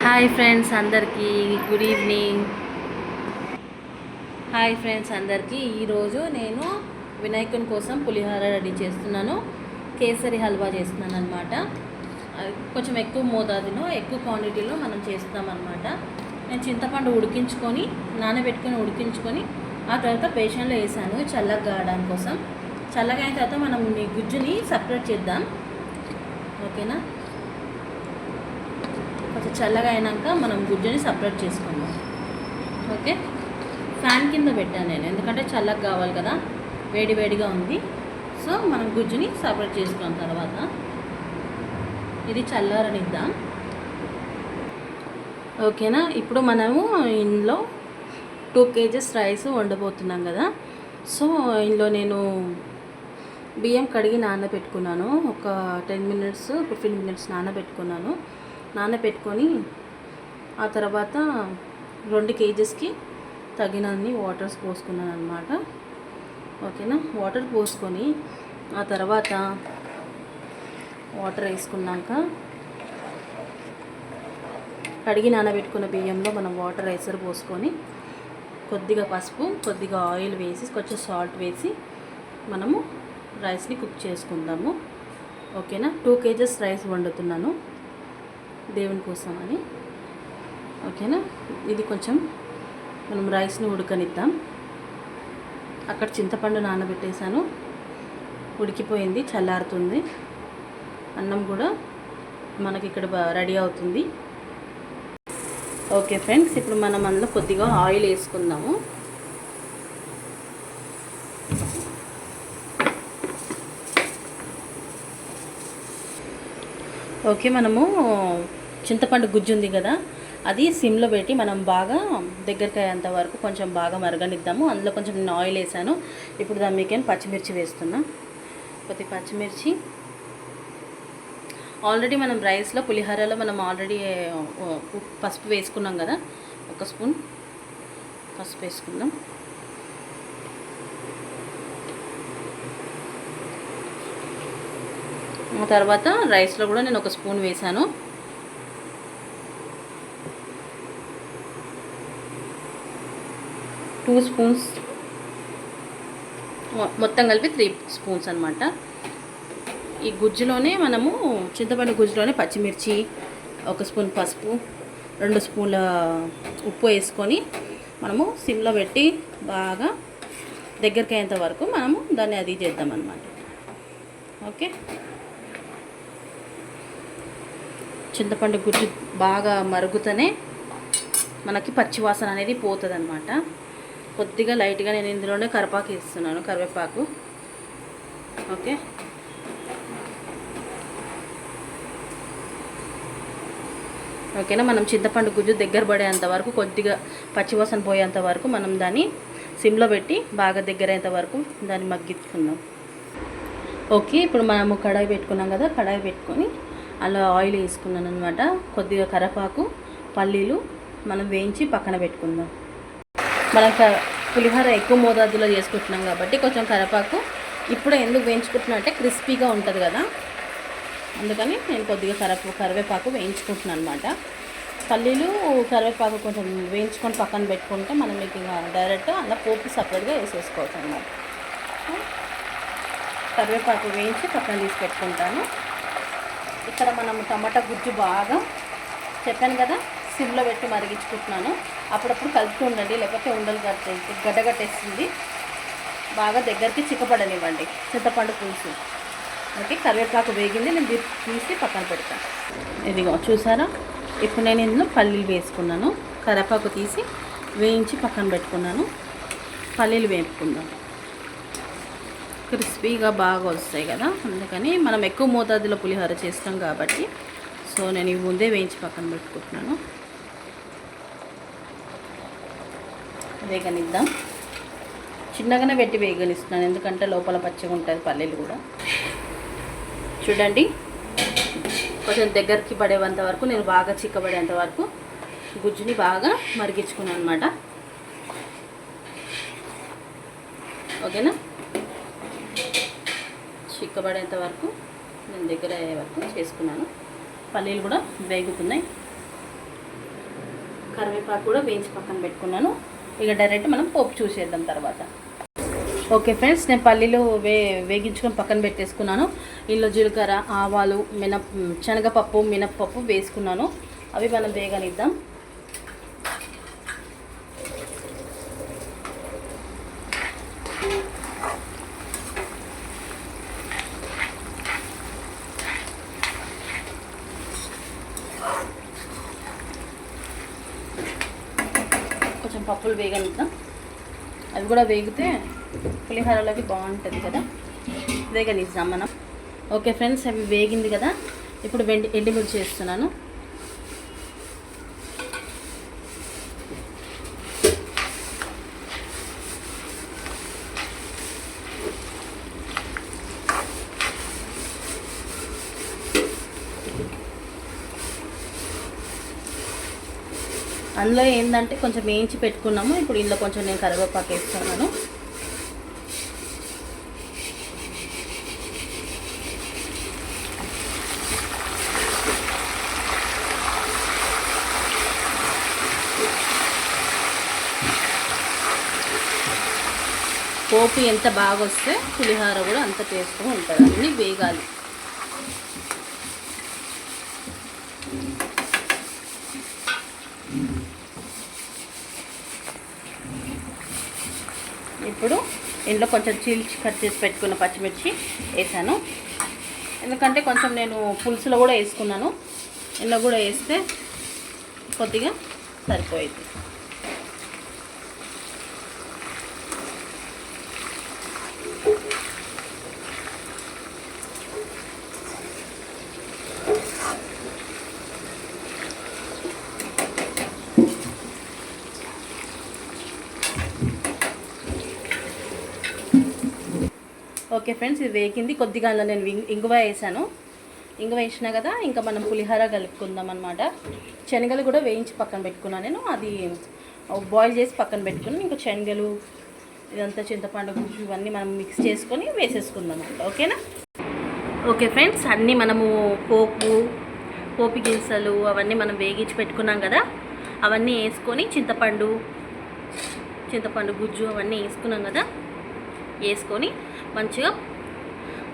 Hi friends అందరికీ good evening. Hi friends అందరికీ ఈరోజు నేను వినాయకుని కోసం పులిహోర రెడీ చేస్తున్నాను. కేసరి హల్వా చేస్తున్నాను అనమాట. కొంచెం ఎక్కువ మోతాదులో ఎక్కువ క్వాంటిటీలో మనం చేస్తామన్నమాట. నేను చింతపండు ఉడికించుకొని ఆ తర్వాత బేషన్లో వేసాను చల్లగా కావడానికి కోసం. చల్లగా అయిన తర్వాత మనం ఈ గుజ్జుని సపరేట్ చేద్దాం, ఓకేనా. కొంచెం చల్లగా అయినాక మనం గుజ్జుని సపరేట్ చేసుకుందాం, ఓకే. ఫ్యాన్ కింద పెట్టాను నేను, ఎందుకంటే చల్లగా కావాలి కదా, వేడివేడిగా ఉంది. సో మనం గుజ్జుని సపరేట్ చేసుకున్న తర్వాత ఇది చల్లారనిద్దాం, ఓకేనా. ఇప్పుడు మనము ఇందులో 2 kgs రైస్ వండబోతున్నాం కదా. సో ఇందులో నేను బియ్యం కడిగి నానబెట్టుకున్నాను. ఒక 10 minutes 15 minutes నానబెట్టుకొని ఆ తర్వాత 2 kgsకి తగినన్ని వాటర్స్ పోసుకున్నాను అనమాట, ఓకేనా. వాటర్ పోసుకొని ఆ తర్వాత వాటర్ వేసుకున్నాక కడిగి నానబెట్టుకున్న బియ్యంలో మనం వాటర్ ఎసరు పోసుకొని కొద్దిగా పసుపు, కొద్దిగా ఆయిల్ వేసి, కొంచెం సాల్ట్ వేసి మనము రైస్ని కుక్ చేసుకుందాము, ఓకేనా. 2 kgs రైస్ వండుతున్నాను దేవుని కోసం అని, ఓకేనా. ఇది కొంచెం మనం రైస్ని ఉడకనిద్దాం. అక్కడ చింతపండు నానబెట్టేసాను, ఉడికిపోయింది, చల్లారుతుంది. అన్నం కూడా మనకి ఇక్కడ రెడీ అవుతుంది, ఓకే ఫ్రెండ్స్. ఇప్పుడు మనం అందులో కొద్దిగా ఆయిల్ వేసుకుందాము. ఓకే, మనము చింతపండు గుజ్జు ఉంది కదా, అది సిమ్లో పెట్టి మనం బాగా దగ్గరికి అయ్యేంత వరకు కొంచెం బాగా మరగనిద్దాము. అందులో కొంచెం నేను ఆయిల్ వేసాను. ఇప్పుడు దాని మీకేం పచ్చిమిర్చి వేస్తున్నా, కొద్ది పచ్చిమిర్చి. ఆల్రెడీ మనం రైస్లో పులిహోరలో మనం ఆల్రెడీ పసుపు వేసుకున్నాం కదా, 1 స్పూన్ పసుపు వేసుకుందాం. ఆ తర్వాత రైస్లో కూడా నేను 1 స్పూన్ వేసాను. టూ స్పూన్స్ మొత్తం కలిపి 3 స్పూన్స్ అనమాట. ఈ గుజ్జులోనే మనము చింతపండు గుజ్జులోనే పచ్చిమిర్చి, 1 స్పూన్ పసుపు, 2 స్పూన్ల ఉప్పు వేసుకొని మనము సిమ్లో పెట్టి బాగా దగ్గరికి అయ్యేంత వరకు మనము దాన్ని అది చేద్దామన్నమాట, ఓకే. చింతపండు గుజ్జు బాగా మరుగుతూనే మనకి పచ్చివాసన అనేది పోతుంది అనమాట. కొద్దిగా లైట్గా నేను ఇందులోనే కరివేపాకు వేస్తున్నాను, కరివేపాకు, ఓకే. ఓకేనా. మనం చింతపండు గుజ్జు దగ్గర పడేంత వరకు, కొద్దిగా పచ్చివాసన పోయేంత వరకు మనం దాన్ని సిమ్లో పెట్టి బాగా దగ్గర అయ్యేంత వరకు దాన్ని మగ్గించుకుందాం, ఓకే. ఇప్పుడు మనము కడాయి పెట్టుకున్నాం కదా, కడాయి పెట్టుకొని అలా ఆయిల్ వేసుకున్నాను అనమాట. కొద్దిగా కరివేపాకు, పల్లీలు మనం వేయించి పక్కన పెట్టుకుందాం. మనం పులిహోర ఎక్కువ మోతాదులో చేసుకుంటున్నాం కాబట్టి కొంచెం కరివేపాకు ఇప్పుడు ఎందుకు వేయించుకుంటున్నా అంటే క్రిస్పీగా ఉంటుంది కదా, అందుకని నేను కొద్దిగా కరివేపాకు వేయించుకుంటున్నాను అనమాట. పల్లీలు, కరివేపాకు కొంచెం వేయించుకొని పక్కన పెట్టుకుంటే మనం మీకు డైరెక్ట్ అలా పోపు సపరేట్గా వేసేసుకోవచ్చు అన్నమాట. కరివేపాకు వేయించి పక్కన తీసి పెట్టుకుంటాను. ఇక్కడ మనం టమాటా గుజ్జు బాగా చెప్పాను కదా, సిమ్లో పెట్టి మరిగించుకుంటున్నాను. అప్పుడప్పుడు కలుపుతూ ఉండండి, లేకపోతే ఉండలు గడ్డగట్టేస్తుంది. బాగా దగ్గరికి చిక్కపడనివ్వండి చింతపండు పులుసు, ఓకే. కరివేపాకు వేగింది, నేను తీసి పక్కన పెడతాను. ఇదిగో చూసారా, ఇప్పుడు నేను ఇందులో పల్లీలు వేసుకున్నాను. కరివేపాకు తీసి వేయించి పక్కన పెట్టుకున్నాను. పల్లీలు వేపుకుందాం, క్రిస్పీగా బాగా వస్తాయి కదా, అందుకని మనం ఎక్కువ మోతాదులో పులిహోర చేస్తాం కాబట్టి సో నేను ఇవి ముందే వేయించి పక్కన పెట్టుకుంటున్నాను. వేగనిద్దాం, చిన్నగానే పెట్టి వేగనిస్తున్నాను, ఎందుకంటే లోపల పచ్చిగా ఉంటుంది పల్లీలు కూడా. చూడండి, కొంచెం దగ్గరికి పడేంత వరకు నేను బాగా చిక్కబడేంత వరకు గుజ్జుని బాగా మరిగించుకున్నాను అనమాట, ఓకేనా. చిక్కబడేంత వరకు నేను దగ్గర అయ్యే వరకు చేసుకున్నాను. పల్లీలు కూడా వేగుతున్నాయి. కరివేపాకు కూడా వేయించి పక్కన పెట్టుకున్నాను. ఇక డైరెక్ట్ మనం పోపు చూసేద్దాం తర్వాత. ఓకే ఫ్రెండ్స్, నేను పల్లీలు వేగించుకొని పక్కన పెట్టేసుకున్నాను. ఇందులో జీలకర్ర, ఆవాలు, శనగపప్పు, మినప్పప్పు వేసుకున్నాను. అవి మనం వేగనిద్దాం. కొంచెం పప్పులు వేగనిద్దాం. అవి కూడా వేగితే పులిహోరలోకి బాగుంటుంది కదా, వేగనిద్దాం మనం. ఓకే ఫ్రెండ్స్, అవి వేగింది కదా. ఇప్పుడు ఎండుమిర్చి చేస్తున్నాను. అందులో ఏంటంటే కొంచెం వేయించి పెట్టుకున్నాము. ఇప్పుడు ఇందులో కొంచెం నేను కరివేపాకు వేస్తున్నాను. పోపు ఎంత బాగా వస్తే పులిహోర కూడా అంత టేస్ట్గా ఉంటుంది. అన్నీ వేగాలి. ఇప్పుడు ఇందులో కొంచెం చీల్చి కట్ చేసి పెట్టుకున్న పచ్చిమిర్చి వేసాను. ఎందుకంటే కొంచెం నేను పులుసులో కూడా వేసుకున్నాను. ఇందులో కూడా వేస్తే కొద్దిగా సరిపోయింది. ఓకే ఫ్రెండ్స్, ఇది వేగింది. కొద్దిగా అందులో నేను ఇంగువ వేసాను. ఇంగువ వేసినా కదా, ఇంకా మనం పులిహోర కలుపుకుందాం అనమాట. శనగలు కూడా వేయించి పక్కన పెట్టుకున్నాను నేను. అది బాయిల్ చేసి పక్కన పెట్టుకుని ఇంకా శనగలు, ఇదంతా చింతపండు గుజ్జు ఇవన్నీ మనం మిక్స్ చేసుకొని వేసేసుకుందాం అంట. ఓకేనా? ఓకే ఫ్రెండ్స్, అన్నీ మనము పోపు గింజలు అవన్నీ మనం వేగించి పెట్టుకున్నాం కదా, అవన్నీ వేసుకొని చింతపండు గుజ్జు అవన్నీ వేసుకున్నాం కదా, వేసుకొని మంచిగా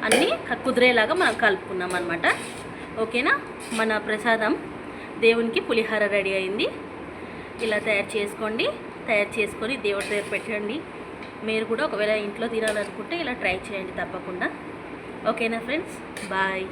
అన్నీ కుదిరేలాగా మనం కలుపుకున్నాం అనమాట. ఓకేనా? మన ప్రసాదం దేవునికి పులిహోర రెడీ అయింది. ఇలా తయారు చేసుకొని దేవుడి దగ్గర పెట్టండి. మీరు కూడా ఒకవేళ ఇంట్లో తినాలనుకుంటే ఇలా ట్రై చేయండి తప్పకుండా. ఓకేనా ఫ్రెండ్స్? బాయ్.